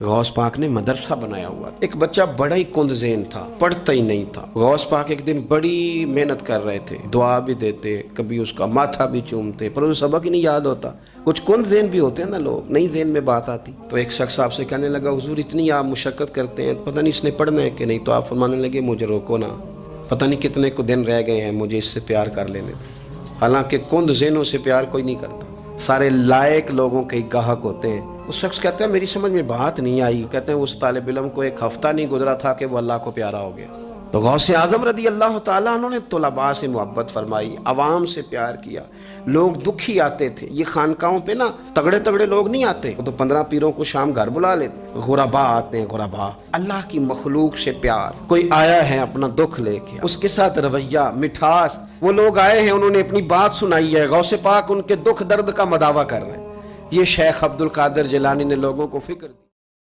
गौस पाक ने मदरसा बनाया हुआ। एक बच्चा बड़ा ही कुंदज़ेन था, पढ़ता ही नहीं था। गौस पाक एक दिन बड़ी मेहनत कर रहे थे, दुआ भी देते, कभी उसका माथा भी चूमते, पर उसे सबक ही नहीं याद होता। कुछ कुंदज़ेन भी होते हैं ना लोग, नहीं ज़ेन में बात आती। तो एक शख्स आपसे कहने लगा, हुजूर इतनी आप मुशक्क़त करते हैं, पता नहीं इसने पढ़ना है कि नहीं। तो आप फरमाने लगे, मुझे रोको ना, पता नहीं कितने को दिन रह गए हैं, मुझे इससे प्यार कर लेने दो। हालांकि कुंदज़ेनों से प्यार कोई नहीं करता, सारे लायक लोगों के गाहक होते हैं। उस शख्स कहता है, मेरी समझ में बात नहीं आई। कहते हैं, उस तालिब इल्म को एक हफ्ता नहीं गुजरा था कि वो अल्लाह को प्यारा हो गया। तो गौसे आजम रदी अल्लाह ताला उन्होंने तुलबा से मोहब्बत फरमाई, अवाम से प्यार किया। लोग दुखी आते थे, ये खानकाहों पे ना तगड़े तगड़े लोग नहीं आते, तो 15 पीरों को शाम घर बुला लेते, गुरबा आते हैं, गुरबा। अल्लाह की मखलूक से प्यार, कोई आया है अपना दुख लेके, उसके साथ रवैया, मिठास। वो लोग आए हैं, उन्होंने अपनी बात सुनाई है, गौसे पाक उनके दुख दर्द का मदावा कर रहे हैं। ये शेख अब्दुल कादिर जिलानी ने लोगों को फिक्र दी।